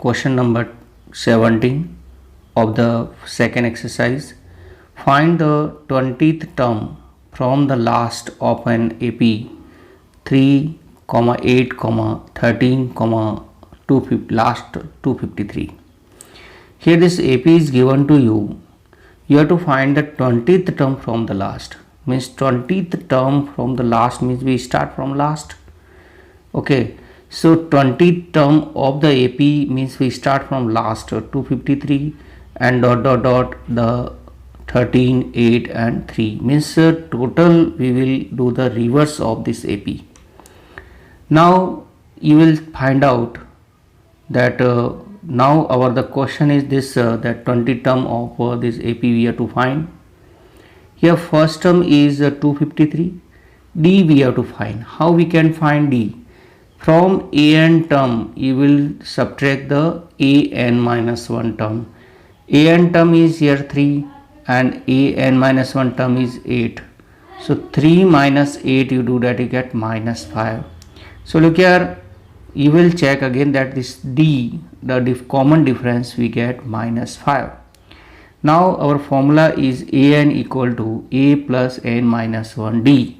question number 17 of the second exercise. Find the 20th term from the last of an AP 3, 8, 13, 250, last 253. Here this AP is given to you. You have to find the 20th term from the last. Means 20th term from the last means we start from last. Okay. So 20th term of the AP means we start from last 253 and the 13, 8 and 3 means total we will do the reverse of this AP. Now you will find out that now the question is this that 20 term of this AP we have to find. Here first term is 253. D we have to find. How we can find D? From an term you will subtract the an minus 1 term. An term is here 3 and an minus 1 term is 8. So 3 minus 8 you do that, you get minus 5. So look here, you will check again that this D, the common difference, we get minus 5. Now our formula is an equal to a plus n minus 1 D.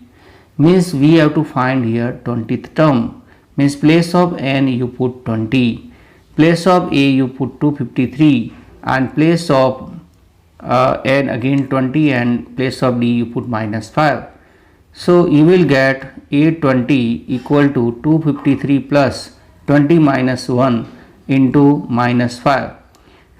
Means we have to find here 20th term. Means place of n you put 20, place of a you put 253 and place of n again 20 and place of d you put minus 5. So you will get 820 equal to 253 plus 20 minus 1 into minus 5.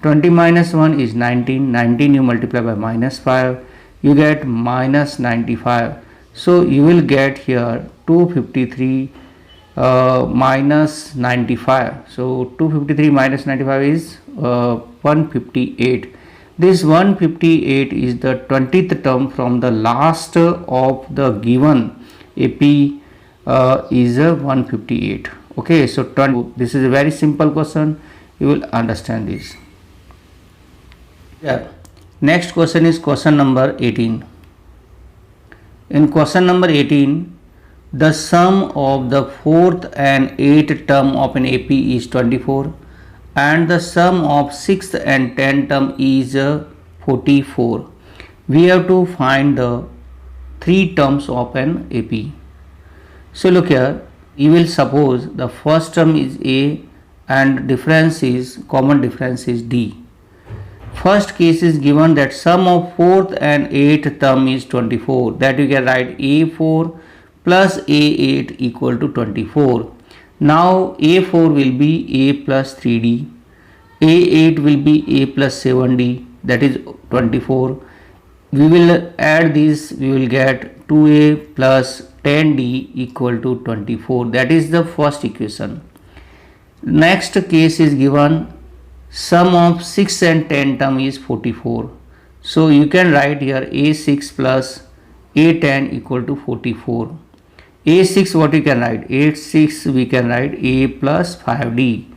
20 minus 1 is 19, 19 you multiply by minus 5, you get minus 95. So you will get here 253 minus 95. So 253 minus 95 is 158. This 158 is the 20th term from the last of the given AP is 158. Okay, so this is a very simple question. You will understand this. Yeah. Next question is question number 18. In question number 18, the sum of the 4th and 8th term of an AP is 24 and the sum of 6th and 10th term is 44. We have to find the 3 terms of an AP. So look here, you will suppose the first term is A and common difference is D. First case is given that sum of 4th and 8th term is 24. That you can write A4 plus A8 equal to 24. Now A4 will be A plus 3D, A8 will be A plus 7D, that is 24. We will add this, we will get 2A plus 10D equal to 24. That is the first equation. Next case is given sum of 6 and 10 term is 44. So you can write here A6 plus A10 equal to 44. A6 what you can write? A6 we can write A plus 5D.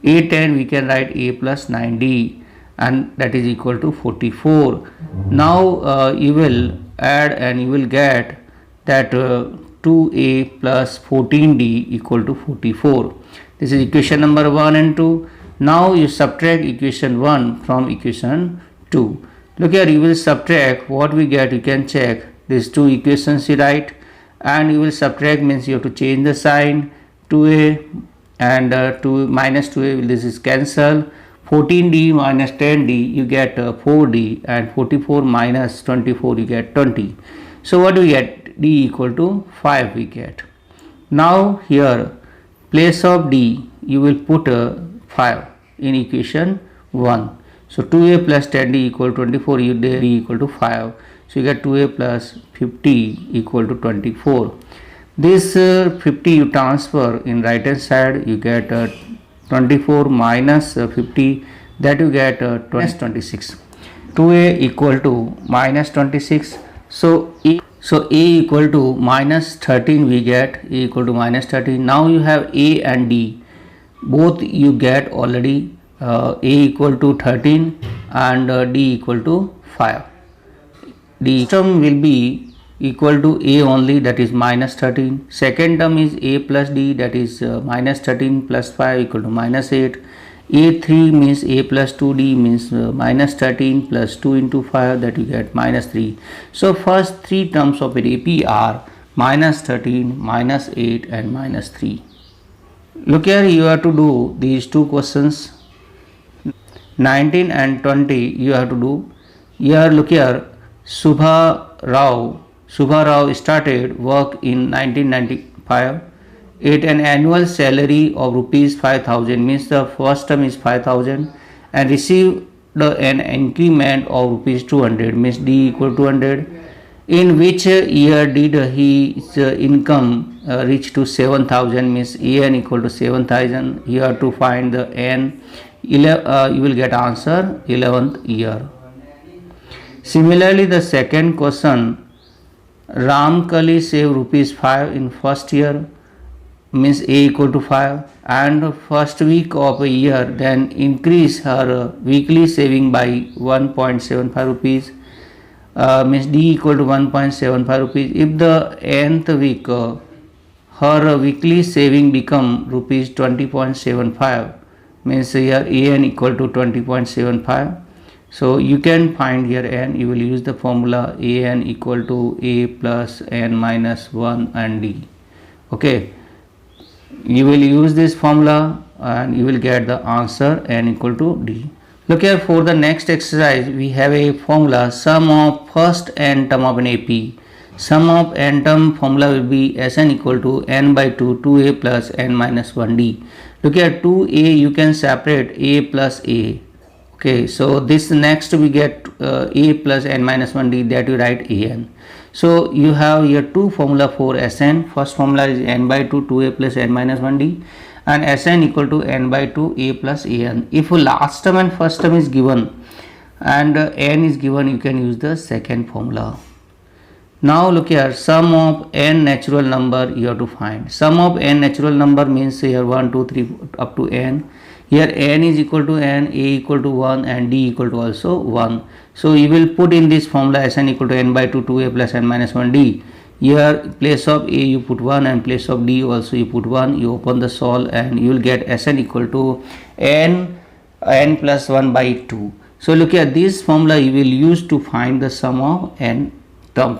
A10 we can write A plus 9D and that is equal to 44. Now you will add and you will get that 2A plus 14D equal to 44. This is equation number 1 and 2. Now you subtract equation 1 from equation 2. Look here, you will subtract what we get, you can check these two equations you write and you will subtract means you have to change the sign. 2A and 2 minus 2A, this is cancel. 14D minus 10D you get 4D and 44 minus 24 you get 20. So what do we get? D equal to 5 we get. Now here place of D you will put 5 in equation 1. So 2A plus 10D equal to 24, you D equal to 5. So you get 2A plus 50 equal to 24. This 50 you transfer in right hand side, you get 24 minus 50, that you get 26. 2A equal to minus 26. So A equal to minus 13 we get, A equal to minus 13. Now you have A and D. Both you get already, A equal to 13 and D equal to 5. The term will be equal to A only, that is minus 13. Second term is A plus D, that is minus 13 plus 5 equal to minus 8. A3 means A plus 2D means minus 13 plus 2 into 5, that you get minus 3. So first three terms of an AP are minus 13, minus 8 and minus 3. Look here, you have to do these two questions. 19 and 20 you have to do. Here look here, Subha Rao started work in 1995 at an annual salary of rupees 5000, means the first term is 5000, and received an increment of rupees 200, means D equal to 200. In which year did his income reach to 7000, means an equal to 7000. You have to find the n. You will get answer 11th year. Similarly, the second question, Ramkali saved rupees 5 in first year, means A equal to 5, and first week of a year then increase her weekly saving by 1.75 rupees, means D equal to 1.75 rupees. If the nth week her weekly saving become rupees 20.75, means here an equal to 20.75. So you can find here n. You will use the formula an equal to a plus n minus 1 and d. Okay, you will use this formula and you will get the answer n equal to d. Look here, for the next exercise we have a formula, sum of first n term of an AP. Sum of n term formula will be Sn equal to n by 2 2a plus n minus 1d. Look here, 2a you can separate a plus a. Okay, so this next we get a plus n minus 1d, that you write an. So you have here two formula for Sn. First formula is n by 2 2a plus n minus 1d, and Sn equal to n by 2 a plus an. If last term and first term is given and n is given, you can use the second formula. Now look here, sum of n natural number you have to find. Sum of n natural number means here 1 2 3 up to n. Here n is equal to n, a equal to 1 and d equal to also 1. So you will put in this formula Sn equal to n by 2 2a plus n minus 1d. Here place of a you put 1 and place of d also you put 1. You open the solve and you will get Sn equal to n plus 1 by 2. So look here, this formula you will use to find the sum of n terms.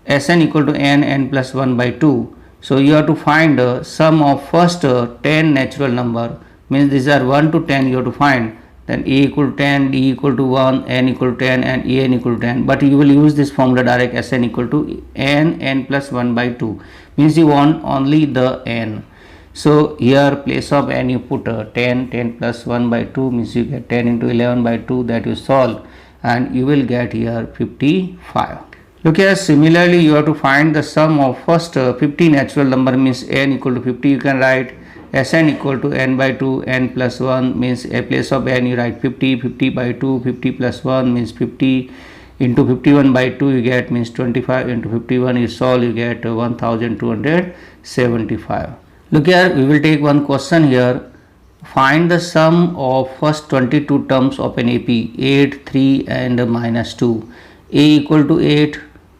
Sn equal to n plus 1 by 2. So you have to find the sum of first 10 natural number, means these are 1 to 10 you have to find. Then a equal to 10, d equal to 1, n equal to 10 and an equal to 10. But you will use this formula direct, Sn equal to n plus 1 by 2, means you want only the n. So here place of n you put 10 plus 1 by 2, means you get 10 into 11 by 2, that you solve and you will get here 55. Look here, similarly you have to find the sum of first 50 natural number, means n equal to 50. You can write Sn equal to n by 2 n plus 1, means a place of n you write 50, 50 by 2, 50 plus 1 means 50 into 51 by 2 you get means 25 into 51 you solve, you get 1275. Look here, we will take one question here. Find the sum of first 22 terms of an AP, 8, 3 and minus 2. A equal to 8,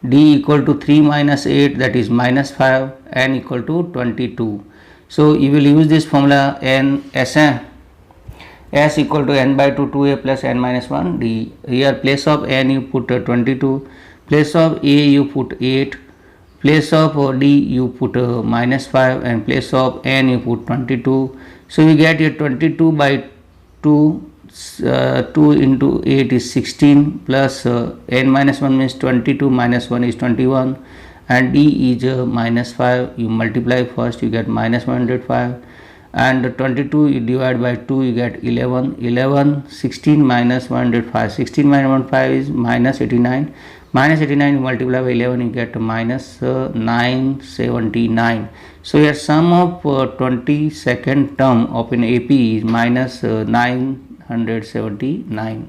D equal to 3 minus 8, that is minus 5, n equal to 22. So you will use this formula Sn S equal to n by 2 2a plus n minus 1 d. Here place of n you put 22, place of a you put 8, place of d you put minus 5 and place of n you put 22. So you get here 22 by 2, 2 into 8 is 16 plus n minus 1 means 22 minus 1 is 21 and d is minus 5. You multiply first, you get minus 105 and 22 you divide by 2, you get 11, 16 minus 105, 16 minus 105 is minus 89, minus 89 you multiply by 11 you get minus 979. So your sum of 22nd term of an AP is minus 979.